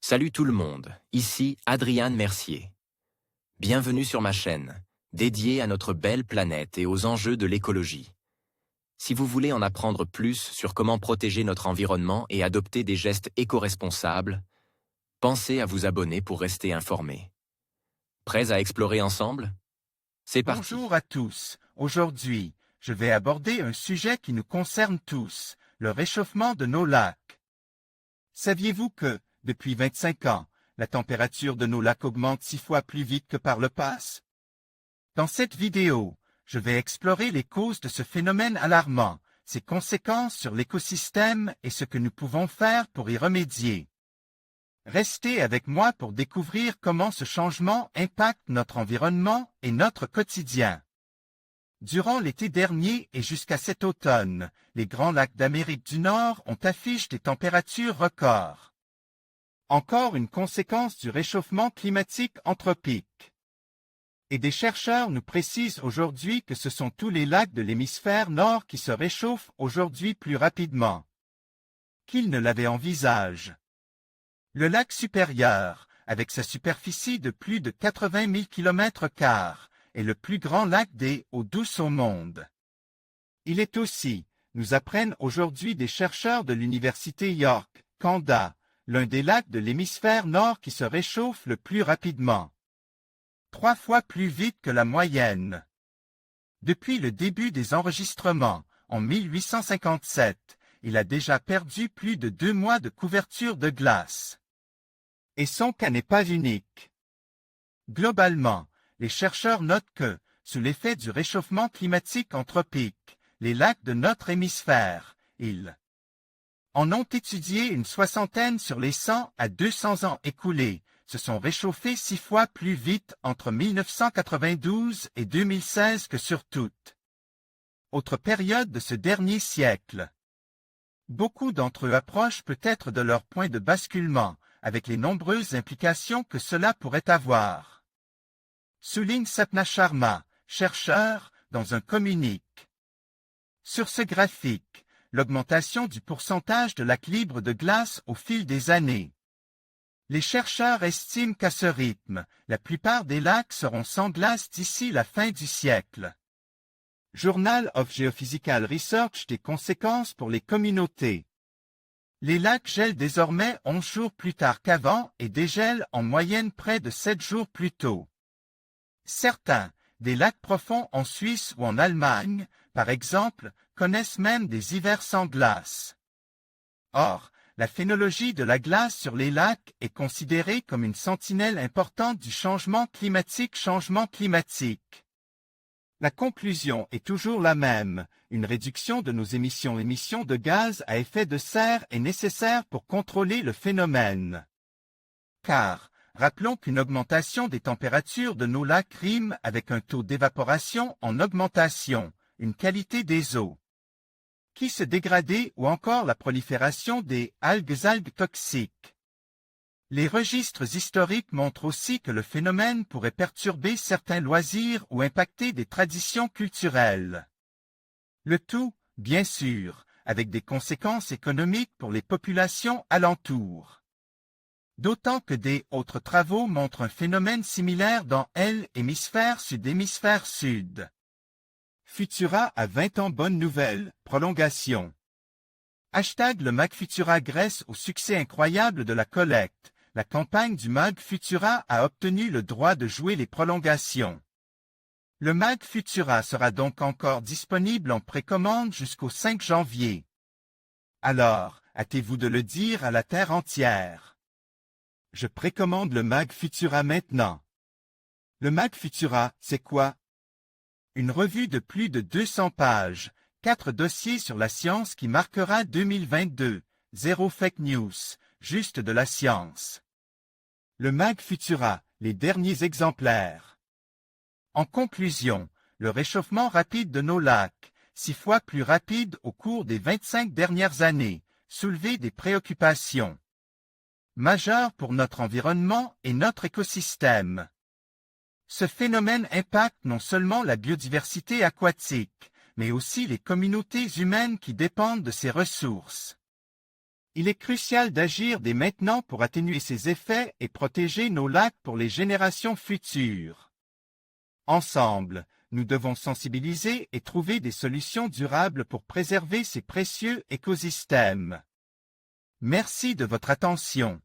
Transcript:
Salut tout le monde, ici Adrian Mercier. Bienvenue sur ma chaîne, dédiée à notre belle planète et aux enjeux de l'écologie. Si vous voulez en apprendre plus sur comment protéger notre environnement et adopter des gestes éco-responsables, pensez à vous abonner pour rester informé. Prêts à explorer ensemble? C'est parti. Bonjour à tous. Aujourd'hui, je vais aborder un sujet qui nous concerne tous, le réchauffement de nos lacs. Saviez-vous que, depuis 25 ans, la température de nos lacs augmente 6 fois plus vite que par le passé? Dans cette vidéo, je vais explorer les causes de ce phénomène alarmant, ses conséquences sur l'écosystème et ce que nous pouvons faire pour y remédier. Restez avec moi pour découvrir comment ce changement impacte notre environnement et notre quotidien. Durant l'été dernier et jusqu'à cet automne, les grands lacs d'Amérique du Nord ont affiché des températures records. Encore une conséquence du réchauffement climatique anthropique. Et des chercheurs nous précisent aujourd'hui que ce sont tous les lacs de l'hémisphère nord qui se réchauffent aujourd'hui plus rapidement qu'ils ne l'avaient envisagé. Le lac supérieur, avec sa superficie de plus de 80 000 km², est le plus grand lac des eaux douces au monde. Il est aussi, nous apprennent aujourd'hui des chercheurs de l'université York, Canada, l'un des lacs de l'hémisphère nord qui se réchauffe le plus rapidement. 3 fois plus vite que la moyenne. Depuis le début des enregistrements, en 1857, il a déjà perdu plus de 2 mois de couverture de glace. Et son cas n'est pas unique. Globalement, les chercheurs notent que, sous l'effet du réchauffement climatique anthropique, les lacs de notre hémisphère, ils en ont étudié une soixantaine sur les 100 à 200 ans écoulés, se sont réchauffés 6 fois plus vite entre 1992 et 2016 que sur toute autre période de ce dernier siècle. Beaucoup d'entre eux approchent peut-être de leur point de basculement, avec les nombreuses implications que cela pourrait avoir. Souligne Sapna Sharma, chercheur, dans un communiqué. Sur ce graphique, l'augmentation du pourcentage de lacs libres de glace au fil des années. Les chercheurs estiment qu'à ce rythme, la plupart des lacs seront sans glace d'ici la fin du siècle. Journal of Geophysical Research des conséquences pour les communautés. Les lacs gèlent désormais 11 jours plus tard qu'avant et dégèlent en moyenne près de 7 jours plus tôt. Certains, des lacs profonds en Suisse ou en Allemagne, par exemple, connaissent même des hivers sans glace. Or, la phénologie de la glace sur les lacs est considérée comme une sentinelle importante du changement climatique. La conclusion est toujours la même, une réduction de nos émissions de gaz à effet de serre est nécessaire pour contrôler le phénomène. Car, rappelons qu'une augmentation des températures de nos lacs rime avec un taux d'évaporation en augmentation, une qualité des eaux qui se dégradait ou encore la prolifération des algues toxiques. Les registres historiques montrent aussi que le phénomène pourrait perturber certains loisirs ou impacter des traditions culturelles. Le tout, bien sûr, avec des conséquences économiques pour les populations alentours. D'autant que des autres travaux montrent un phénomène similaire dans l'hémisphère sud. Futura à 20 ans bonne nouvelle, prolongation. Hashtag le MAG Futura Grèce au succès incroyable de la collecte. La campagne du MAG Futura a obtenu le droit de jouer les prolongations. Le MAG Futura sera donc encore disponible en précommande jusqu'au 5 janvier. Alors, hâtez-vous de le dire à la terre entière. Je précommande le MAG Futura maintenant. Le MAG Futura, c'est quoi? Une revue de plus de 200 pages, 4 dossiers sur la science qui marquera 2022, zéro fake news, juste de la science. Le MAG Futura, les derniers exemplaires. En conclusion, le réchauffement rapide de nos lacs, 6 fois plus rapide au cours des 25 dernières années, soulevait des préoccupations majeures pour notre environnement et notre écosystème. Ce phénomène impacte non seulement la biodiversité aquatique, mais aussi les communautés humaines qui dépendent de ces ressources. Il est crucial d'agir dès maintenant pour atténuer ces effets et protéger nos lacs pour les générations futures. Ensemble, nous devons sensibiliser et trouver des solutions durables pour préserver ces précieux écosystèmes. Merci de votre attention.